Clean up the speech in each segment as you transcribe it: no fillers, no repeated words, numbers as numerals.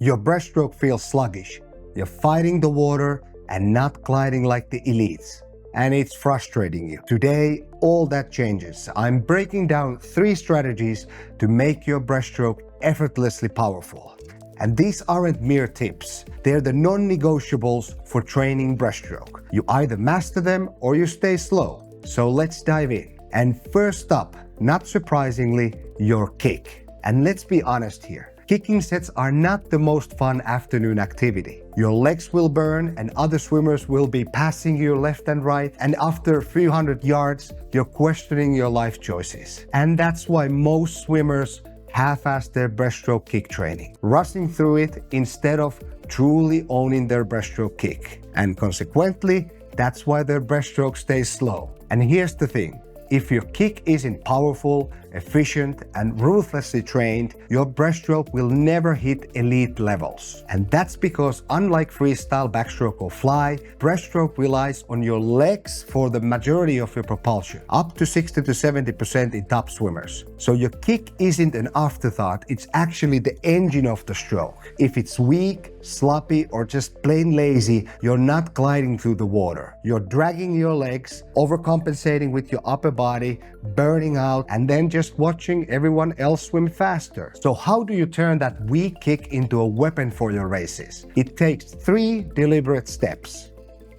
Your breaststroke feels sluggish. You're fighting the water and not gliding like the elites. And it's frustrating you. Today, all that changes. I'm breaking down 3 strategies to make your breaststroke effortlessly powerful. And these aren't mere tips. They're the non-negotiables for training breaststroke. You either master them or you stay slow. So let's dive in. And first up, not surprisingly, your kick. And let's be honest here. Kicking sets are not the most fun afternoon activity. Your legs will burn and other swimmers will be passing you left and right, and after a few hundred yards, you're questioning your life choices. And that's why most swimmers half-ass their breaststroke kick training, rushing through it instead of truly owning their breaststroke kick. And consequently, that's why their breaststroke stays slow. And here's the thing. If your kick isn't powerful, efficient, and ruthlessly trained, your breaststroke will never hit elite levels. And that's because, unlike freestyle, backstroke, or fly, breaststroke relies on your legs for the majority of your propulsion, up to 60 to 70% in top swimmers. So your kick isn't an afterthought, it's actually the engine of the stroke. If it's weak, sloppy, or just plain lazy, you're not gliding through the water. You're dragging your legs, overcompensating with your upper body, burning out, and then just watching everyone else swim faster. So how do you turn that weak kick into a weapon for your races? It takes 3 deliberate steps.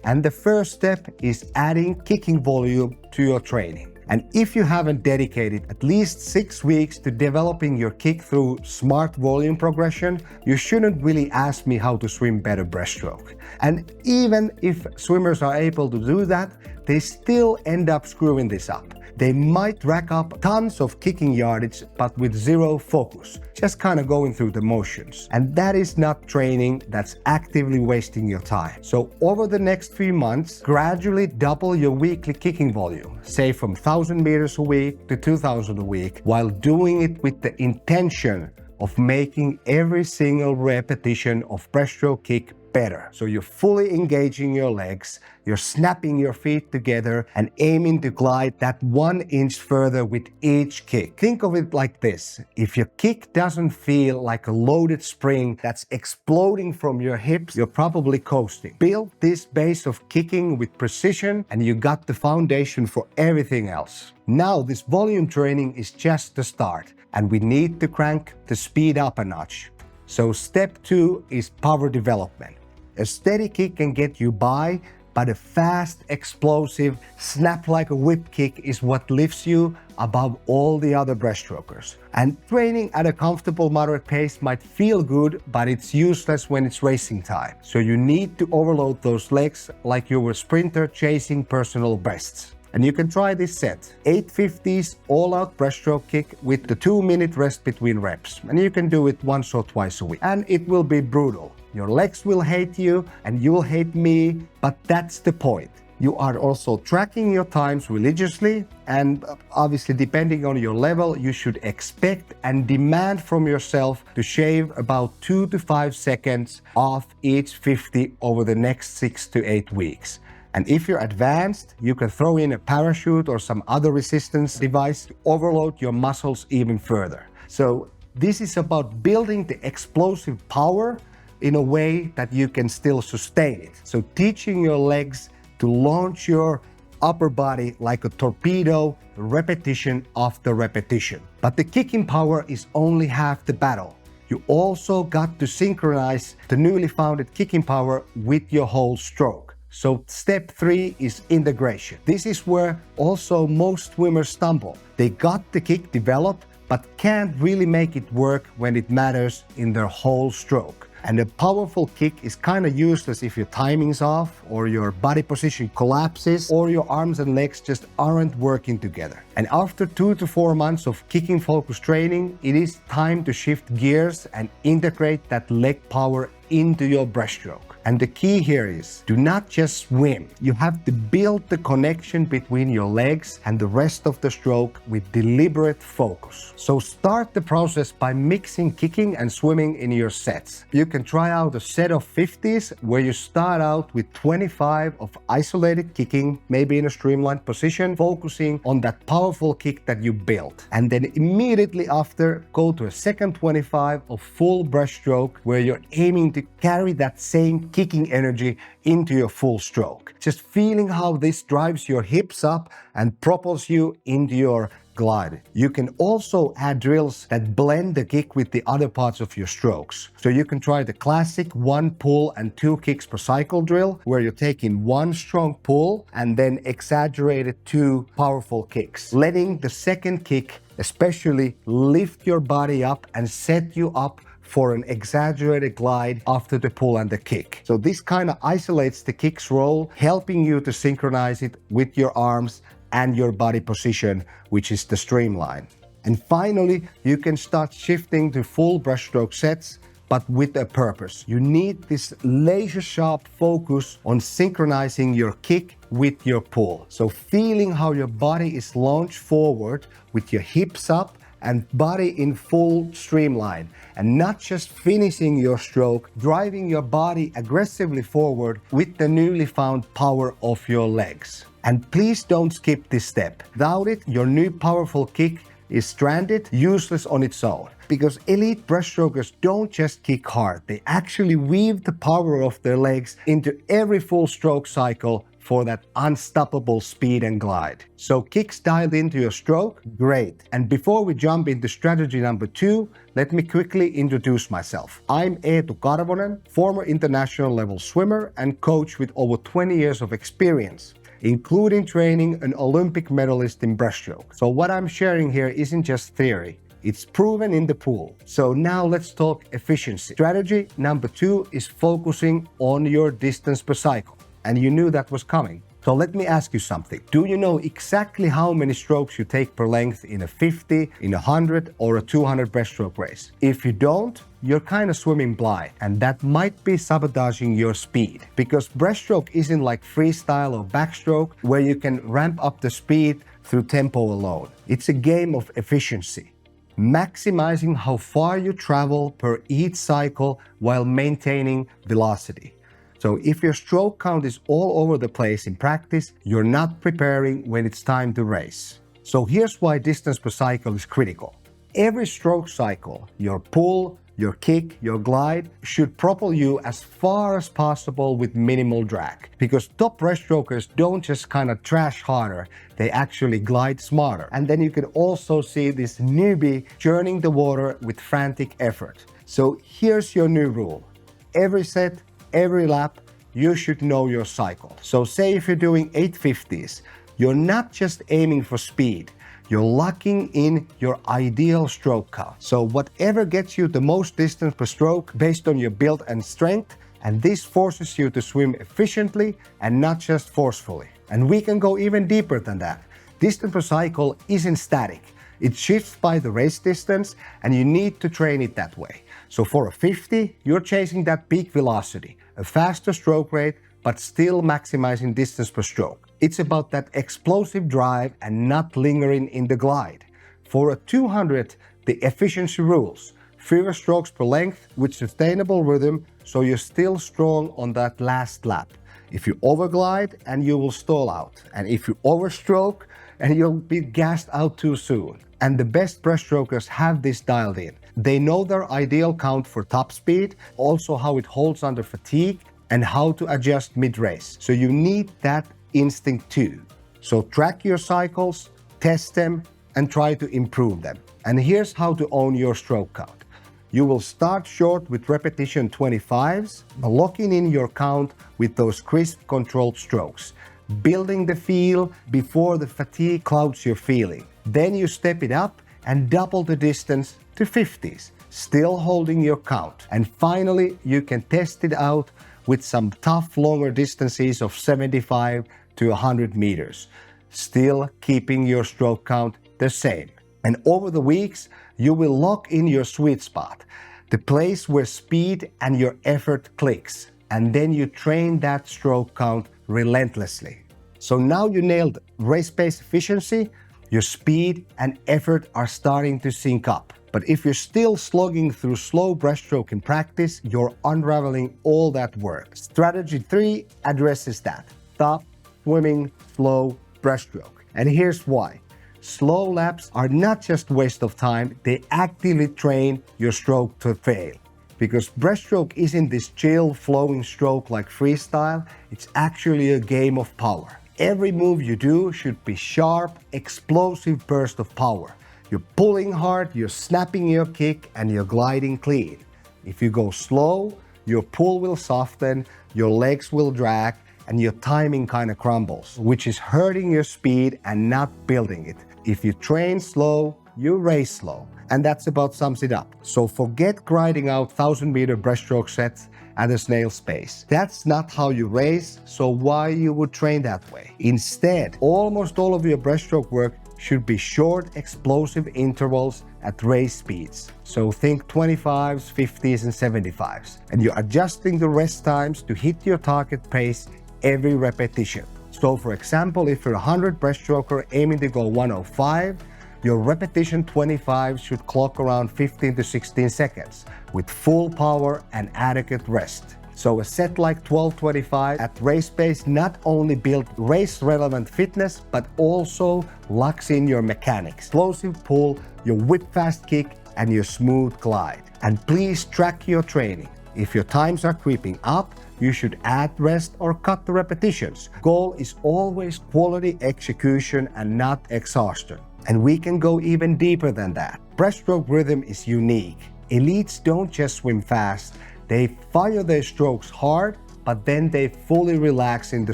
And the first step is adding kicking volume to your training. And if you haven't dedicated at least 6 weeks to developing your kick through smart volume progression, you shouldn't really ask me how to swim better breaststroke. And even if swimmers are able to do that, they still end up screwing this up. They might rack up tons of kicking yardage, but with zero focus, just kind of going through the motions. And that is not training, that's actively wasting your time. So over the next few months, gradually double your weekly kicking volume, say from 1,000 meters a week to 2,000 a week, while doing it with the intention of making every single repetition of breaststroke kick better. So you're fully engaging your legs, you're snapping your feet together and aiming to glide that 1 inch further with each kick. Think of it like this. If your kick doesn't feel like a loaded spring that's exploding from your hips, you're probably coasting. Build this base of kicking with precision and you got the foundation for everything else. Now this volume training is just the start and we need to crank the speed up a notch. So step 2 is power development. A steady kick can get you by, but a fast, explosive, snap like a whip kick is what lifts you above all the other breaststrokers. And training at a comfortable moderate pace might feel good, but it's useless when it's racing time. So you need to overload those legs like you were a sprinter chasing personal bests. And you can try this set. 850s all-out breaststroke kick with the 2-minute rest between reps. And you can do it once or twice a week. And it will be brutal. Your legs will hate you and you'll hate me, but that's the point. You are also tracking your times religiously, and obviously depending on your level, you should expect and demand from yourself to shave about 2 to 5 seconds off each 50 over the next 6 to 8 weeks. And if you're advanced, you can throw in a parachute or some other resistance device to overload your muscles even further. So this is about building the explosive power in a way that you can still sustain it. So teaching your legs to launch your upper body like a torpedo, repetition after repetition. But the kicking power is only half the battle. You also got to synchronize the newly founded kicking power with your whole stroke. So step 3 is integration. This is where also most swimmers stumble. They got the kick developed, but can't really make it work when it matters in their whole stroke. And a powerful kick is kind of useless if your timing's off, or your body position collapses, or your arms and legs just aren't working together. And after 2 to 4 months of kicking focus training, it is time to shift gears and integrate that leg power into your breaststroke. And the key here is, do not just swim. You have to build the connection between your legs and the rest of the stroke with deliberate focus. So start the process by mixing kicking and swimming in your sets. You can try out a set of 50s where you start out with 25 of isolated kicking, maybe in a streamlined position, focusing on that powerful kick that you built. And then immediately after, go to a second 25 of full breaststroke where you're aiming to carry that same kicking energy into your full stroke. Just feeling how this drives your hips up and propels you into your glide. You can also add drills that blend the kick with the other parts of your strokes. So you can try the classic 1 pull and 2 kicks per cycle drill, where you're taking 1 strong pull and then exaggerated 2 powerful kicks, letting the second kick especially lift your body up and set you up for an exaggerated glide after the pull and the kick. So this kind of isolates the kick's role, helping you to synchronize it with your arms and your body position, which is the streamline. And finally, you can start shifting to full breaststroke sets, but with a purpose. You need this laser sharp focus on synchronizing your kick with your pull. So feeling how your body is launched forward with your hips up and body in full streamline, and not just finishing your stroke, driving your body aggressively forward with the newly found power of your legs. And please don't skip this step. Without it, your new powerful kick is stranded, useless on its own. Because elite breaststrokers don't just kick hard, they actually weave the power of their legs into every full stroke cycle for that unstoppable speed and glide. So kicks dialed into your stroke? Great. And before we jump into strategy number 2, let me quickly introduce myself. I'm Eetu Karvonen, former international level swimmer and coach with over 20 years of experience, including training an Olympic medalist in breaststroke. So what I'm sharing here isn't just theory. It's proven in the pool. So now let's talk efficiency. Strategy number 2 is focusing on your distance per cycle. And you knew that was coming. So let me ask you something. Do you know exactly how many strokes you take per length in a 50, in a 100 or a 200 breaststroke race? If you don't, you're kind of swimming blind, and that might be sabotaging your speed, because breaststroke isn't like freestyle or backstroke where you can ramp up the speed through tempo alone. It's a game of efficiency, maximizing how far you travel per each cycle while maintaining velocity. So if your stroke count is all over the place in practice, you're not preparing when it's time to race. So here's why distance per cycle is critical. Every stroke cycle, your pull, your kick, your glide should propel you as far as possible with minimal drag. Because top breaststrokers don't just kind of trash harder, they actually glide smarter. And then you can also see this newbie churning the water with frantic effort. So here's your new rule. Every set, every lap, you should know your cycle. So say if you're doing 850s, you're not just aiming for speed, you're locking in your ideal stroke count. So whatever gets you the most distance per stroke based on your build and strength, and this forces you to swim efficiently and not just forcefully. And we can go even deeper than that. Distance per cycle isn't static. It shifts by the race distance, and you need to train it that way. So for a 50, you're chasing that peak velocity, a faster stroke rate, but still maximizing distance per stroke. It's about that explosive drive and not lingering in the glide. For a 200, the efficiency rules. Fewer strokes per length with sustainable rhythm, so you're still strong on that last lap. If you overglide, and you will stall out. And if you overstroke, and you'll be gassed out too soon. And the best breaststrokers have this dialed in. They know their ideal count for top speed, also how it holds under fatigue, and how to adjust mid-race. So you need that instinct too. So track your cycles, test them, and try to improve them. And here's how to own your stroke count. You will start short with repetition 25s, locking in your count with those crisp, controlled strokes, building the feel before the fatigue clouds your feeling. Then you step it up and double the distance to 50s, still holding your count. And finally, you can test it out with some tough longer distances of 75 to 100 meters, still keeping your stroke count the same. And over the weeks, you will lock in your sweet spot. the place where speed and your effort clicks, and then you train that stroke count relentlessly. So now you nailed race pace efficiency, your speed and effort are starting to sync up. But if you're still slogging through slow breaststroke in practice, you're unraveling all that work. Strategy 3 addresses that. Stop swimming slow breaststroke. And here's why. Slow laps are not just waste of time, they actively train your stroke to fail. Because breaststroke isn't this chill, flowing stroke like freestyle, it's actually a game of power. Every move you do should be sharp, explosive burst of power. You're pulling hard, you're snapping your kick, and you're gliding clean. If you go slow, your pull will soften, your legs will drag, and your timing kind of crumbles, which is hurting your speed and not building it. If you train slow, you race slow. And that's about sums it up. So forget grinding out 1,000-meter breaststroke sets at a snail's pace. That's not how you race, so why you would train that way? Instead, almost all of your breaststroke work should be short, explosive intervals at race speeds. So think 25s, 50s, and 75s. And you're adjusting the rest times to hit your target pace every repetition. So for example, if you're a 100 breaststroker aiming to go 105, your repetition 25 should clock around 15 to 16 seconds with full power and adequate rest. So a set like 1225 at race pace not only builds race-relevant fitness, but also locks in your mechanics, explosive pull, your whip-fast kick, and your smooth glide. And please track your training. If your times are creeping up, you should add rest or cut the repetitions. Goal is always quality execution and not exhaustion. And we can go even deeper than that. Breaststroke rhythm is unique. Elites don't just swim fast, they fire their strokes hard, but then they fully relax in the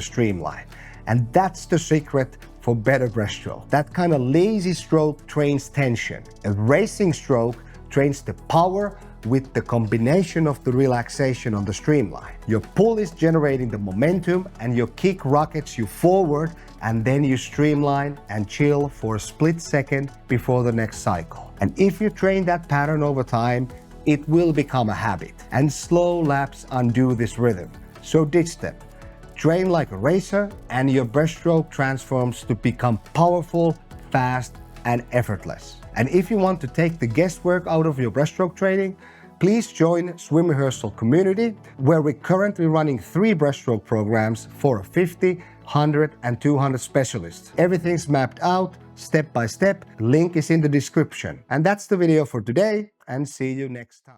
streamline. And that's the secret for better breaststroke. That kind of lazy stroke trains tension. A racing stroke trains the power with the combination of the relaxation on the streamline. Your pull is generating the momentum and your kick rockets you forward, and then you streamline and chill for a split second before the next cycle. And if you train that pattern over time, it will become a habit. And slow laps undo this rhythm. So ditch them. Train like a racer and your breaststroke transforms to become powerful, fast, and effortless. And if you want to take the guesswork out of your breaststroke training, please join Swim Rhearsal community, where we're currently running 3 breaststroke programs for 50, 100, and 200 specialists. Everything's mapped out, step by step. Link is in the description. And that's the video for today, and see you next time.